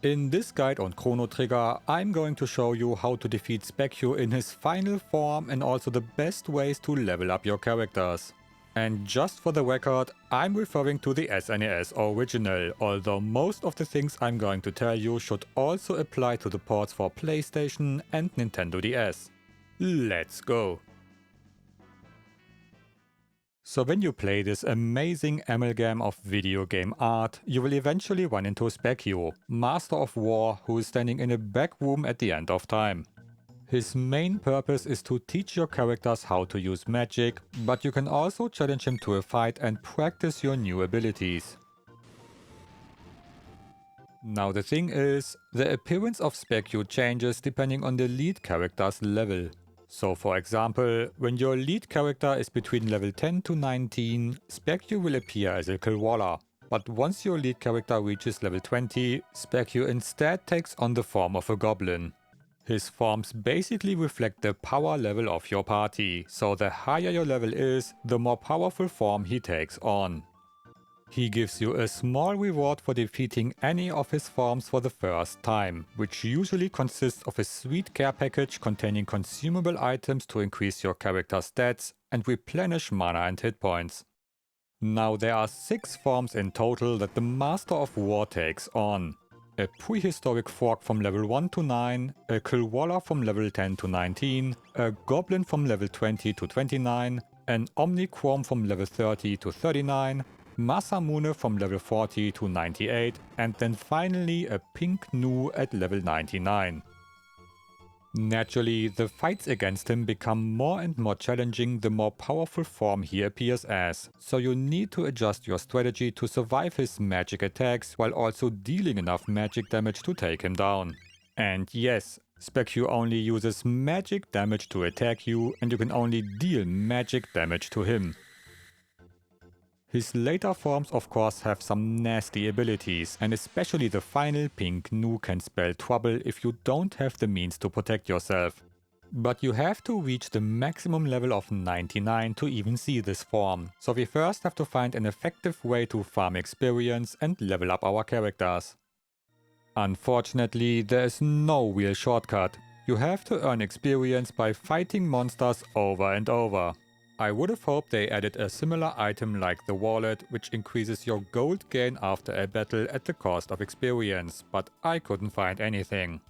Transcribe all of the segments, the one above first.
In this guide on Chrono Trigger, I'm going to show you how to defeat Spekkios in his final form and also the best ways to level up your characters. And just for the record, I'm referring to the SNES original, although most of the things I'm going to tell you should also apply to the ports for PlayStation and Nintendo DS. Let's go! So when you play this amazing amalgam of video game art, you will eventually run into Spekkio, Master of War, who is standing in a back room at the end of time. His main purpose is to teach your characters how to use magic, but you can also challenge him to a fight and practice your new abilities. Now the thing is, the appearance of Spekkio changes depending on the lead character's level. So for example, when your lead character is between level 10 to 19, Spekkio will appear as a Killwaller. But once your lead character reaches level 20, Spekkio instead takes on the form of a goblin. His forms basically reflect the power level of your party, so the higher your level is, the more powerful form he takes on. He gives you a small reward for defeating any of his forms for the first time, which usually consists of a sweet care package containing consumable items to increase your character's stats and replenish mana and hit points. Now there are 6 forms in total that the Master of War takes on. A prehistoric fork from level 1 to 9, a Killwaller from level 10 to 19, a Goblin from level 20 to 29, an Omnichrome from level 30 to 39, Masamune from level 40 to 98, and then finally a pink gnu at level 99. Naturally, the fights against him become more and more challenging the more powerful form he appears as, so you need to adjust your strategy to survive his magic attacks while also dealing enough magic damage to take him down. And yes, Spekkio only uses magic damage to attack you, and you can only deal magic damage to him. His later forms of course have some nasty abilities, and especially the final pink gnu can spell trouble if you don't have the means to protect yourself. But you have to reach the maximum level of 99 to even see this form, so we first have to find an effective way to farm experience and level up our characters. Unfortunately, there is no real shortcut. You have to earn experience by fighting monsters over and over. I would have hoped they added a similar item like the wallet, which increases your gold gain after a battle at the cost of experience, but I couldn't find anything.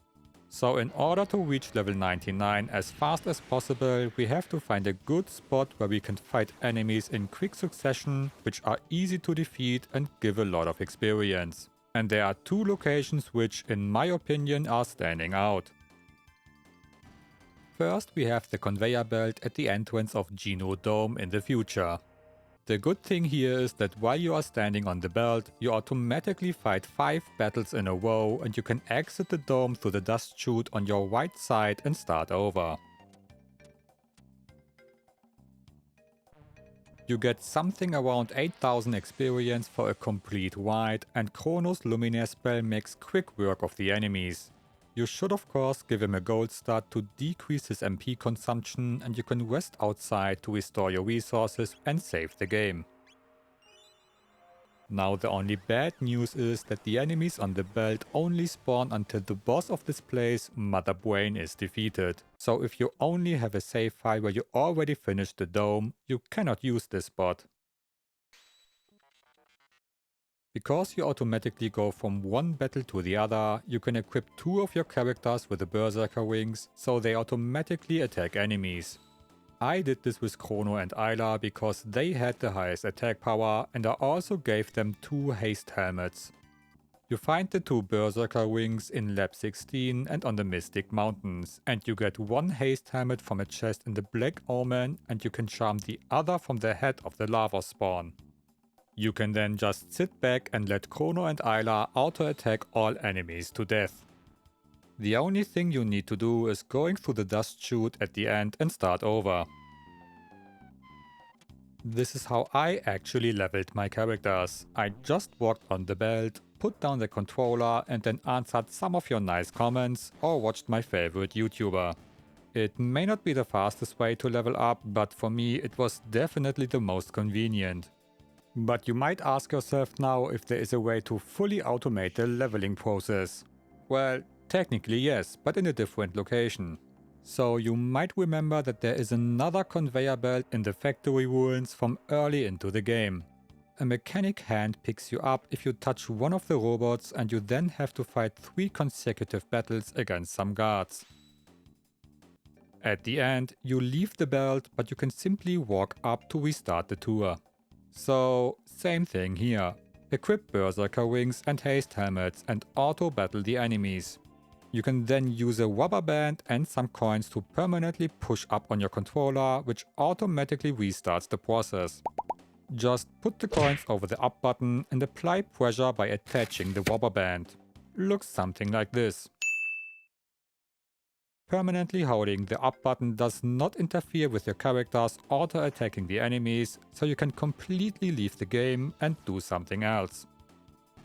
So in order to reach level 99 as fast as possible, we have to find a good spot where we can fight enemies in quick succession, which are easy to defeat and give a lot of experience. And there are 2 locations which, in my opinion, are standing out. First, we have the conveyor belt at the entrance of Geno Dome in the future. The good thing here is that while you are standing on the belt, you automatically fight 5 battles in a row and you can exit the dome through the dust chute on your right side and start over. You get something around 8000 experience for a complete ride, and Chrono's Luminaire spell makes quick work of the enemies. You should of course give him a gold stud to decrease his MP consumption, and you can rest outside to restore your resources and save the game. Now the only bad news is that the enemies on the belt only spawn until the boss of this place, Mother Brain, is defeated. So if you only have a save file where you already finished the dome, you cannot use this spot. Because you automatically go from one battle to the other, you can equip 2 of your characters with the Berserker wings, so they automatically attack enemies. I did this with Chrono and Ayla because they had the highest attack power, and I also gave them 2 haste helmets. You find the 2 Berserker wings in Lab 16 and on the Mystic Mountains, and you get 1 haste helmet from a chest in the Black Omen, and you can charm the other from the head of the lava spawn. You can then just sit back and let Chrono and Ayla auto-attack all enemies to death. The only thing you need to do is going through the dust chute at the end and start over. This is how I actually leveled my characters. I just walked on the belt, put down the controller and then answered some of your nice comments or watched my favorite YouTuber. It may not be the fastest way to level up, but for me it was definitely the most convenient. But you might ask yourself now if there is a way to fully automate the leveling process. Well, technically yes, but in a different location. So you might remember that there is another conveyor belt in the factory ruins from early into the game. A mechanic hand picks you up if you touch one of the robots, and you then have to fight 3 consecutive battles against some guards. At the end, you leave the belt, but you can simply walk up to restart the tour. So, same thing here. Equip berserker wings and haste helmets and auto-battle the enemies. You can then use a rubber band and some coins to permanently push up on your controller, which automatically restarts the process. Just put the coins over the up button and apply pressure by attaching the rubber band. Looks something like this. Permanently holding the up button does not interfere with your characters auto-attacking the enemies, so you can completely leave the game and do something else.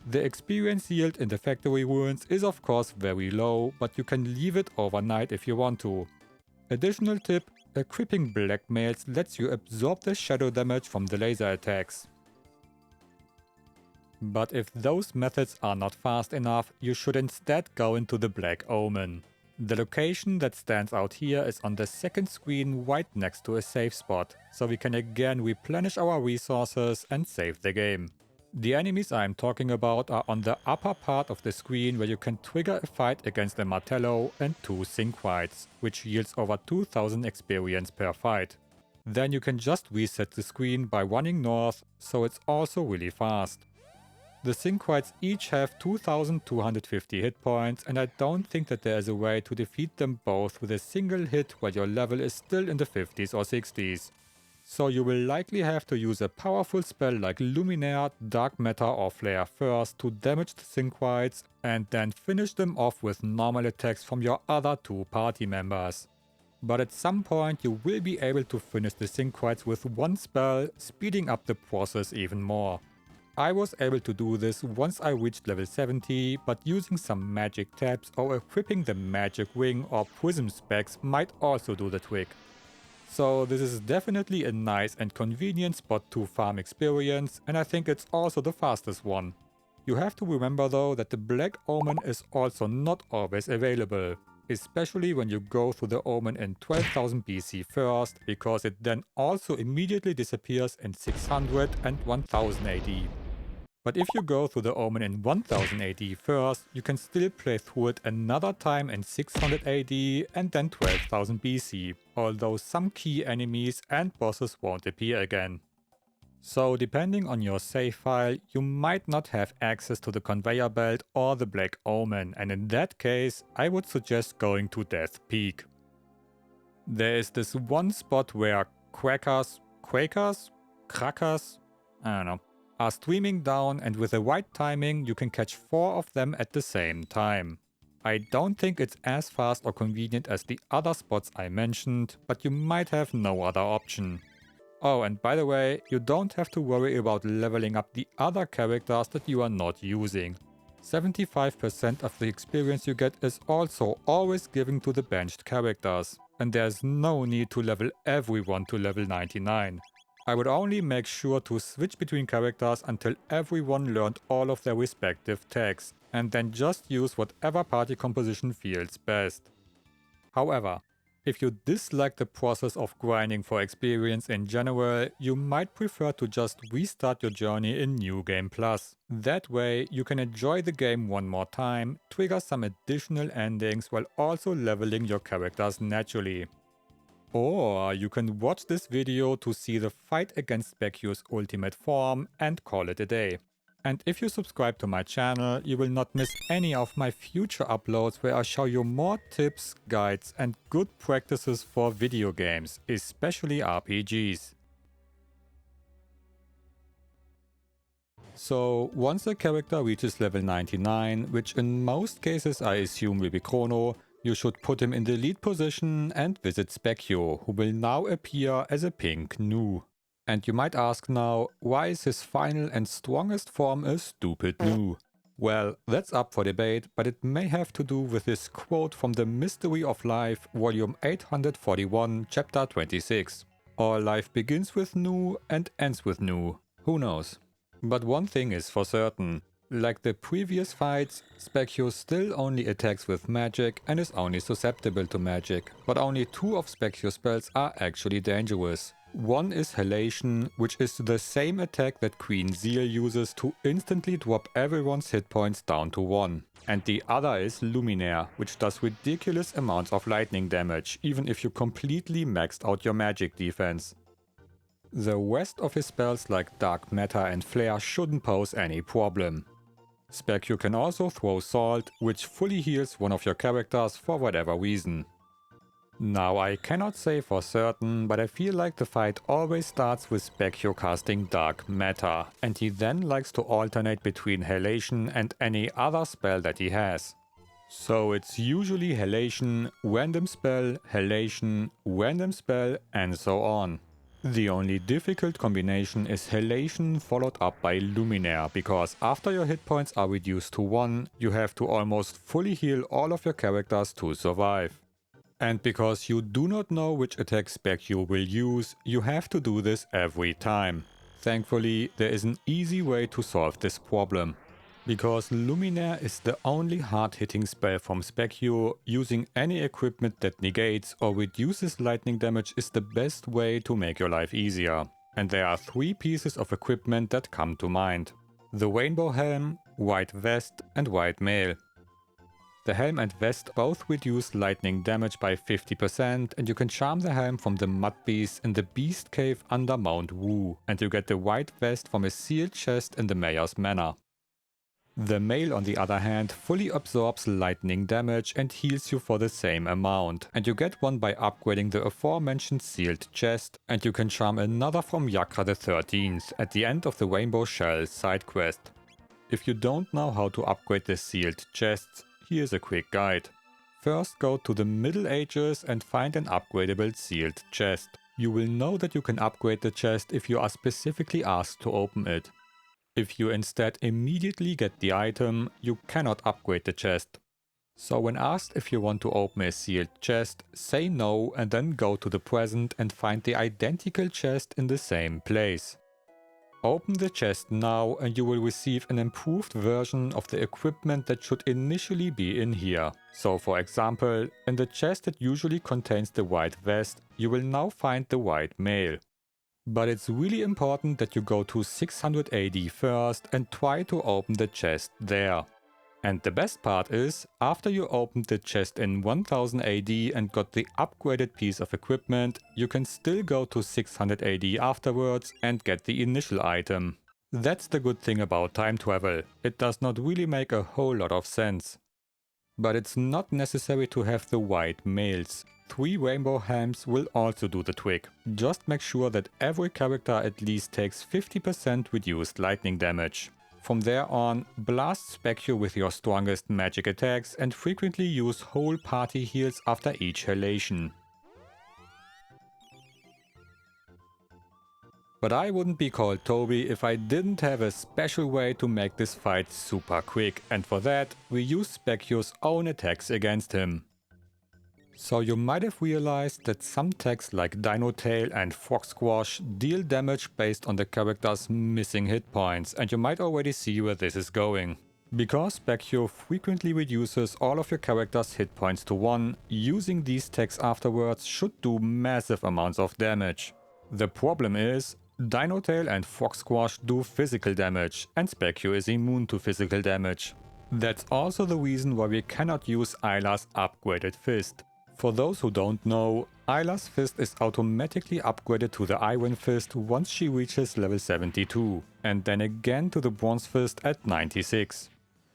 The experience yield in the factory ruins is of course very low, but you can leave it overnight if you want to. Additional tip, equipping blackmails lets you absorb the shadow damage from the laser attacks. But if those methods are not fast enough, you should instead go into the Black Omen. The location that stands out here is on the second screen right next to a save spot, so we can again replenish our resources and save the game. The enemies I am talking about are on the upper part of the screen, where you can trigger a fight against a Martello and 2 Synchronites, which yields over 2000 experience per fight. Then you can just reset the screen by running north, so it's also really fast. The Synchronites each have 2250 hit points, and I don't think that there is a way to defeat them both with a single hit while your level is still in the 50s or 60s. So you will likely have to use a powerful spell like Luminaire, Dark Matter or Flare first to damage the Synchronites, and then finish them off with normal attacks from your other 2 party members. But at some point you will be able to finish the Synchronites with one spell, speeding up the process even more. I was able to do this once I reached level 70, but using some magic tabs or equipping the magic wing or prism specs might also do the trick. So this is definitely a nice and convenient spot to farm experience, and I think it's also the fastest one. You have to remember though that the Black Omen is also not always available, especially when you go through the Omen in 12,000 BC first, because it then also immediately disappears in 600 and 1000 AD. But if you go through the Omen in 1000 AD first, you can still play through it another time in 600 AD and then 12,000 BC, although some key enemies and bosses won't appear again. So depending on your save file, you might not have access to the conveyor belt or the Black Omen, and in that case, I would suggest going to Death Peak. There is this one spot where Quackers, I don't know, are streaming down, and with the right timing you can catch 4 of them at the same time. I don't think it's as fast or convenient as the other spots I mentioned, but you might have no other option. Oh, and by the way, you don't have to worry about leveling up the other characters that you are not using. 75% of the experience you get is also always given to the benched characters, and there's no need to level everyone to level 99. I would only make sure to switch between characters until everyone learned all of their respective tags, and then just use whatever party composition feels best. However, if you dislike the process of grinding for experience in general, you might prefer to just restart your journey in New Game Plus. That way, you can enjoy the game one more time, trigger some additional endings while also leveling your characters naturally. Or you can watch this video to see the fight against Spekkios ultimate form and call it a day. And if you subscribe to my channel, you will not miss any of my future uploads where I show you more tips, guides and good practices for video games, especially RPGs. So once a character reaches level 99, which in most cases I assume will be Chrono, you should put him in the lead position and visit Spekkio, who will now appear as a pink gnu. And you might ask now, why is his final and strongest form a stupid gnu? Well, that's up for debate, but it may have to do with this quote from The Mystery of Life, volume 841, chapter 26. All life begins with gnu and ends with gnu. Who knows? But one thing is for certain. Like the previous fights, Spekkios still only attacks with magic and is only susceptible to magic, but only 2 of Spekkios spells are actually dangerous. One is Halation, which is the same attack that Queen Zeal uses to instantly drop everyone's hit points down to 1. And the other is Luminaire, which does ridiculous amounts of lightning damage, even if you completely maxed out your magic defense. The rest of his spells like Dark Matter and Flare shouldn't pose any problem. Spekkio can also throw Salt, which fully heals one of your characters for whatever reason. Now I cannot say for certain, but I feel like the fight always starts with Spekkio casting Dark Matter, and he then likes to alternate between Halation and any other spell that he has. So it's usually Halation, random spell, Halation, random spell, and so on. The only difficult combination is Halation followed up by Luminaire, because after your hit points are reduced to 1, you have to almost fully heal all of your characters to survive. And because you do not know which attack Spekkio will use, you have to do this every time. Thankfully, there is an easy way to solve this problem. Because Luminaire is the only hard-hitting spell from Spekkio, using any equipment that negates or reduces lightning damage is the best way to make your life easier. And there are 3 pieces of equipment that come to mind: the Rainbow Helm, White Vest and White Mail. The helm and vest both reduce lightning damage by 50%, and you can charm the helm from the Mud Beast in the Beast Cave under Mount Wu, and you get the white vest from a sealed chest in the Mayor's Manor. The mail, on the other hand, fully absorbs lightning damage and heals you for the same amount, and you get one by upgrading the aforementioned sealed chest, and you can charm another from Yakra the 13th at the end of the Rainbow Shell side quest. If you don't know how to upgrade the sealed chests, here's a quick guide. First, go to the Middle Ages and find an upgradable sealed chest. You will know that you can upgrade the chest if you are specifically asked to open it. If you instead immediately get the item, you cannot upgrade the chest. So when asked if you want to open a sealed chest, say no and then go to the present and find the identical chest in the same place. Open the chest now and you will receive an improved version of the equipment that should initially be in here. So for example, in the chest that usually contains the white vest, you will now find the white mail. But it's really important that you go to 600 AD first and try to open the chest there. And the best part is, after you opened the chest in 1000 AD and got the upgraded piece of equipment, you can still go to 600 AD afterwards and get the initial item. That's the good thing about time travel. It does not really make a whole lot of sense. But it's not necessary to have the white mails. 3 rainbow helms will also do the trick. Just make sure that every character at least takes 50% reduced lightning damage. From there on, blast Spekkio with your strongest magic attacks and frequently use whole party heals after each halation. But I wouldn't be called Toby if I didn't have a special way to make this fight super quick, and for that we use Spekkio's own attacks against him. So you might have realized that some attacks like Dino Tail and Frog Squash deal damage based on the character's missing hit points, and you might already see where this is going. Because Spekkio frequently reduces all of your character's hit points to 1, using these attacks afterwards should do massive amounts of damage. The problem is, Dino Tail and Frog Squash do physical damage, and Spekkio is immune to physical damage. That's also the reason why we cannot use Ayla's upgraded fist. For those who don't know, Ayla's fist is automatically upgraded to the Iron Fist once she reaches level 72, and then again to the Bronze Fist at 96.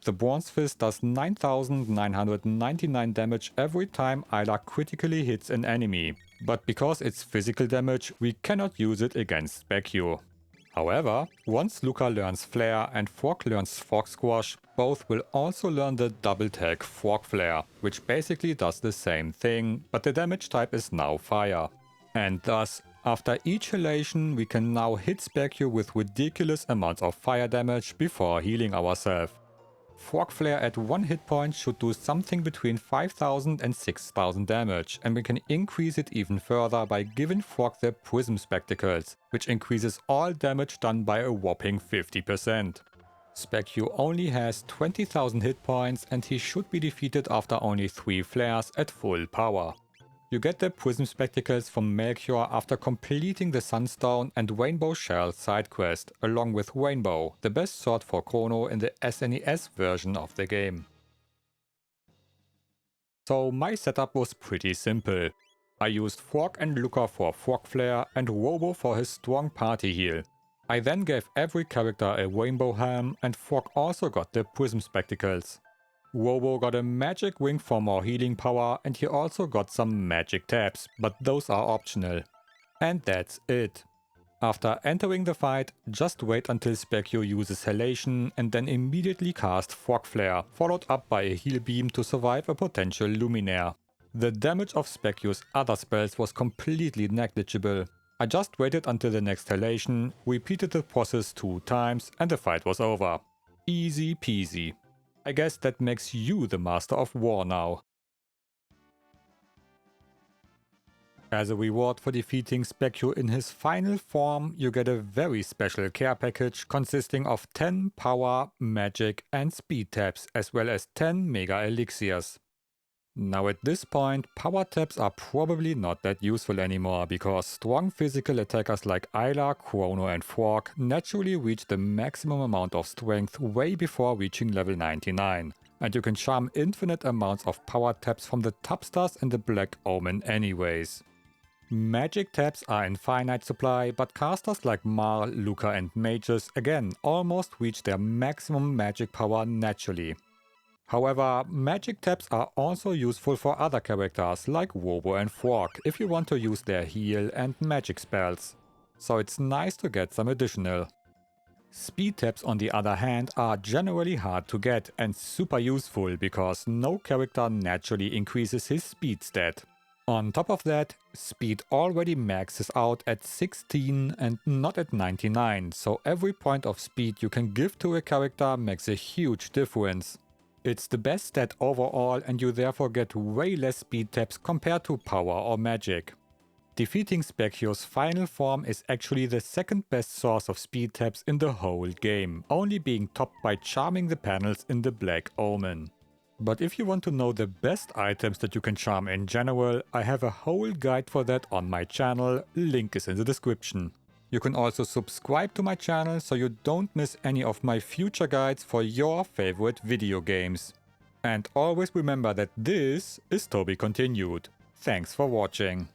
The Bronze Fist does 9999 damage every time Ayla critically hits an enemy, but because it's physical damage, we cannot use it against Spekkio. However, once Luca learns Flare and Frog learns Frog Squash, both will also learn the double tag Frog Flare, which basically does the same thing, but the damage type is now Fire. And thus, after each halation, we can now hit Spekkio with ridiculous amounts of fire damage before healing ourselves. Frog Flare at 1 hit point should do something between 5000 and 6000 damage, and we can increase it even further by giving Frog the Prism Spectacles, which increases all damage done by a whopping 50%. Spekkios only has 20,000 hit points and he should be defeated after only 3 flares at full power. You get the Prism Spectacles from Melchior after completing the Sunstone and Rainbow Shell side quest, along with Rainbow, the best sword for Chrono in the SNES version of the game. So my setup was pretty simple. I used Frog and Luca for Frog Flare and Robo for his strong party heal. I then gave every character a Rainbow Helm and Frog also got the Prism Spectacles. Robo got a magic wing for more healing power and he also got some magic tabs, but those are optional. And that's it. After entering the fight, just wait until Spekkio uses Halation and then immediately cast Frog Flare, followed up by a heal beam to survive a potential Luminaire. The damage of Spekkios' other spells was completely negligible. I just waited until the next Halation, repeated the process 2 times and the fight was over. Easy peasy. I guess that makes you the Master of War now. As a reward for defeating Spekkio in his final form, you get a very special care package consisting of 10 power, magic and speed tabs, as well as 10 mega elixirs. Now at this point, power tabs are probably not that useful anymore, because strong physical attackers like Ayla, Chrono and Frog naturally reach the maximum amount of strength way before reaching level 99, and you can charm infinite amounts of power tabs from the top stars in the Black Omen anyways. Magic tabs are in finite supply, but casters like Marl, Luca and mages again almost reach their maximum magic power naturally. However, magic tabs are also useful for other characters like Robo and Frog if you want to use their heal and magic spells. So it's nice to get some additional. Speed tabs on the other hand are generally hard to get and super useful because no character naturally increases his speed stat. On top of that, speed already maxes out at 16 and not at 99, so every point of speed you can give to a character makes a huge difference. It's the best stat overall and you therefore get way less speed tabs compared to power or magic. Defeating Spekkios Final Form is actually the second best source of speed tabs in the whole game, only being topped by charming the panels in the Black Omen. But if you want to know the best items that you can charm in general, I have a whole guide for that on my channel, link is in the description. You can also subscribe to my channel so you don't miss any of my future guides for your favorite video games. And always remember that this is to be continued. Thanks for watching.